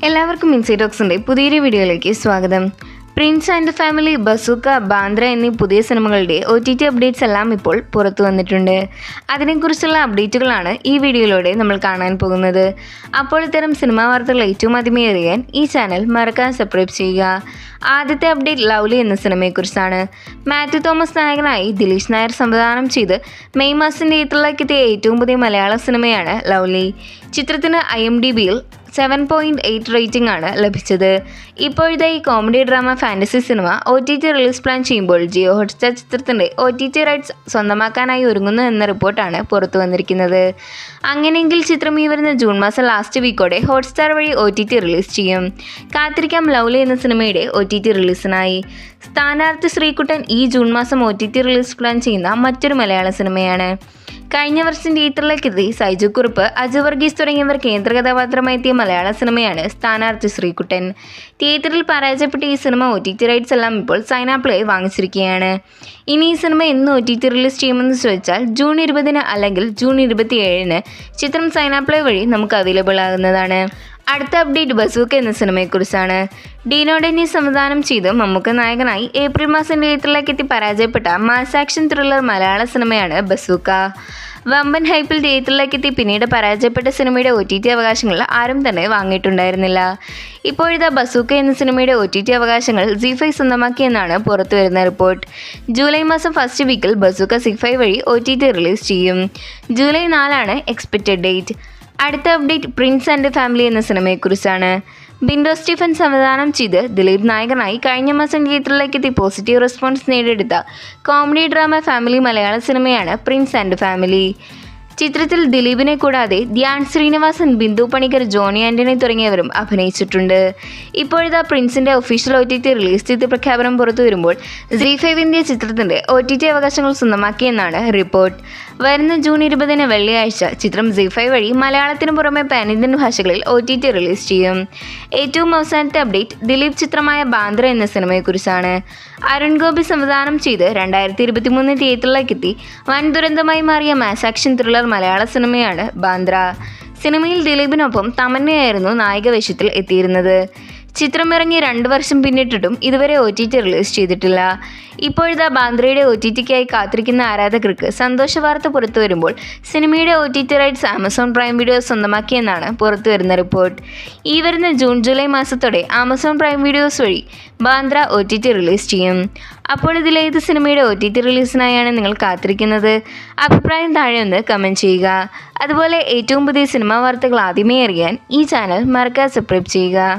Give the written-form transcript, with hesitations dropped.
എല്ലാവർക്കും ഇൻസൈഡോക്സിൻ്റെ പുതിയൊരു വീഡിയോയിലേക്ക് സ്വാഗതം. Prince and family, bazooka, Bandra എന്നീ പുതിയ സിനിമകളുടെ OTT അപ്ഡേറ്റ്സ് എല്ലാം ഇപ്പോൾ പുറത്തു വന്നിട്ടുണ്ട്. അതിനെക്കുറിച്ചുള്ള അപ്ഡേറ്റുകളാണ് ഈ വീഡിയോയിലൂടെ നമ്മൾ കാണാൻ പോകുന്നത്. അപ്പോൾ ഇത്തരം സിനിമാ വാർത്തകൾ ഏറ്റവും ആദ്യമേ അറിയാൻ ഈ ചാനൽ മറക്കാതെ സബ്സ്ക്രൈബ് ചെയ്യുക. ആദ്യത്തെ അപ്ഡേറ്റ് ലവ്ലി എന്ന സിനിമയെക്കുറിച്ചാണ്. മാത്യു തോമസ് നായകനായി ദിലീഷ് നായർ സംവിധാനം ചെയ്ത് മെയ് മാസം തിയേറ്ററിലേക്കെത്തിയ ഏറ്റവും പുതിയ മലയാള സിനിമയാണ് ലവ്ലി. ചിത്രത്തിന് IMDbയിൽ 7.8 റേറ്റിംഗ് ആണ് ലഭിച്ചത്. ഇപ്പോഴത്തെ ഈ comedy drama fantasy cinema OTT release plan ചെയ്യുമ്പോൾ ജിയോ ഹോട്ട്സ്റ്റാർ ചിത്രത്തിൻ്റെ OTT റൈറ്റ്സ് സ്വന്തമാക്കാനായി ഒരുങ്ങുന്നു എന്ന റിപ്പോർട്ടാണ് പുറത്തു വന്നിരിക്കുന്നത്. അങ്ങനെയെങ്കിൽ ചിത്രം ഈ വരുന്ന ജൂൺ മാസം ലാസ്റ്റ് വീക്കോടെ ഹോട്ട്സ്റ്റാർ വഴി OTT റിലീസ് ചെയ്യും. കാത്തിരിക്കാം ലവ്ലി എന്ന സിനിമയുടെ OTT റിലീസിനായി. സ്ഥാനാർത്ഥി ശ്രീകുട്ടൻ ഈ ജൂൺ മാസം OTT റിലീസ് പ്ലാൻ ചെയ്യുന്ന മറ്റൊരു മലയാള സിനിമയാണ്. കഴിഞ്ഞ വർഷം തിയേറ്ററിലേക്കെത്തി സൈജു കുറുപ്പ്, അജു വർഗീസ് തുടങ്ങിയവർ കേന്ദ്ര കഥാപാത്രമായി എത്തിയ മലയാള സിനിമയാണ് സ്ഥാനാർത്ഥി ശ്രീകുട്ടൻ. തിയേറ്ററിൽ പരാജയപ്പെട്ട ഈ സിനിമ OTT റൈറ്റ്സ് എല്ലാം ഇപ്പോൾ സൈനാപ്ലേ വാങ്ങിച്ചിരിക്കുകയാണ്. ഇനി ഈ സിനിമ എന്ന് OTT റിലീസ് ചെയ്യുമെന്ന് ചോദിച്ചാൽ ജൂൺ 20 അല്ലെങ്കിൽ ജൂൺ 27 ചിത്രം സൈനാപ്ലേ വഴി നമുക്ക് അവൈലബിൾ ആകുന്നതാണ്. അടുത്ത അപ്ഡേറ്റ് ബസൂക്ക എന്ന സിനിമയെക്കുറിച്ചാണ്. ഡീനോ ഡെന്നീസ് സംവിധാനം ചെയ്ത് മമ്മൂക്ക നായകനായി ഏപ്രിൽ മാസം തിയേറ്ററിലേക്കെത്തി പരാജയപ്പെട്ട മാസ് ആക്ഷൻ ത്രില്ലർ മലയാള സിനിമയാണ് ബസൂക്ക. വമ്പൻ ഹൈപ്പിൽ തിയേറ്ററിലേക്കെത്തി പിന്നീട് പരാജയപ്പെട്ട സിനിമയുടെ OTT അവകാശങ്ങൾ ആരും തന്നെ വാങ്ങിയിട്ടുണ്ടായിരുന്നില്ല. ഇപ്പോഴിതാ ബസൂക്ക എന്ന സിനിമയുടെ OTT അവകാശങ്ങൾ ZEE5 സ്വന്തമാക്കിയെന്നാണ് പുറത്തു വരുന്ന റിപ്പോർട്ട്. ജൂലൈ മാസം ഫസ്റ്റ് വീക്കിൽ ബസൂക്ക ZEE5 വഴി OTT റിലീസ് ചെയ്യും. July 4 expected date. അടുത്ത അപ്ഡേറ്റ് പ്രിൻസ് ആൻഡ് ഫാമിലി എന്ന സിനിമയെക്കുറിച്ചാണ്. ബിൻഡോ സ്റ്റീഫൻ സംവിധാനം ചെയ്ത് ദിലീപ് നായകനായി കഴിഞ്ഞ മാസം തിയേറ്ററിലേക്കെത്തി പോസിറ്റീവ് റെസ്പോൺസ് നേടിയെടുത്ത കോമഡി ഡ്രാമ ഫാമിലി മലയാള സിനിമയാണ് പ്രിൻസ് ആൻഡ് ഫാമിലി. ചിത്രത്തിൽ ദിലീപിനെ കൂടാതെ ധ്യാൻ ശ്രീനിവാസൻ, ബിന്ദു പണിക്കർ, ജോണി ആൻ്റണി തുടങ്ങിയവരും അഭിനയിച്ചിട്ടുണ്ട്. ഇപ്പോഴിതാ പ്രിൻസിൻ്റെ ഒഫീഷ്യൽ OTT റിലീസ് ചെയ്ത പ്രഖ്യാപനം പുറത്തു വരുമ്പോൾ ZEE5 ഇന്ത്യ ചിത്രത്തിൻ്റെ OTT അവകാശങ്ങൾ സ്വന്തമാക്കിയെന്നാണ് റിപ്പോർട്ട്. വരുന്ന ജൂൺ 20 വെള്ളിയാഴ്ച ചിത്രം ZEE5 വഴി മലയാളത്തിനു പുറമെ പാൻ-ഇന്ത്യൻ ഭാഷകളിൽ OTT റിലീസ് ചെയ്യും. ഏറ്റവും അവസാനത്തെ അപ്ഡേറ്റ് ദിലീപ് ചിത്രമായ ബാന്ദ്ര എന്ന സിനിമയെക്കുറിച്ചാണ്. അരുൺ ഗോപി സംവിധാനം ചെയ്ത് 2023 തിയേറ്ററിലേക്കെത്തി വൻ ദുരന്തമായി മാറിയ മാസ് ആക്ഷൻ ത്രില്ലർ മലയാള സിനിമയാണ് ബാന്ദ്ര. സിനിമയിൽ ദിലീപിനൊപ്പം തമന്നയായിരുന്നു നായിക വേഷത്തിൽ എത്തിയിരുന്നത്. ചിത്രം ഇറങ്ങി 2 വർഷം പിന്നിട്ടിട്ടും ഇതുവരെ OTT റിലീസ് ചെയ്തിട്ടില്ല. ഇപ്പോഴത്തെ ബാന്ദ്രയുടെ OTTക്കായി കാത്തിരിക്കുന്ന ആരാധകർക്ക് സന്തോഷ വാർത്ത പുറത്തു വരുമ്പോൾ സിനിമയുടെ OTT rights Amazon prime video സ്വന്തമാക്കിയെന്നാണ് പുറത്തു വരുന്ന റിപ്പോർട്ട്. ഈ വരുന്ന ജൂലൈ മാസത്തോടെ ആമസോൺ പ്രൈം വീഡിയോസ് വഴി ബാന്ദ്ര OTT റിലീസ് ചെയ്യും. അപ്പോൾ ഇതിലേത് സിനിമയുടെ OTT റിലീസിനായാണ് നിങ്ങൾ കാത്തിരിക്കുന്നത്? അഭിപ്രായം താഴെ ഒന്ന് കമൻറ്റ് ചെയ്യുക. അതുപോലെ ഏറ്റവും പുതിയ സിനിമാ വാർത്തകൾ ആദ്യമേ അറിയാൻ ഈ ചാനൽ മറക്കാതെ സബ്സ്ക്രൈബ് ചെയ്യുക.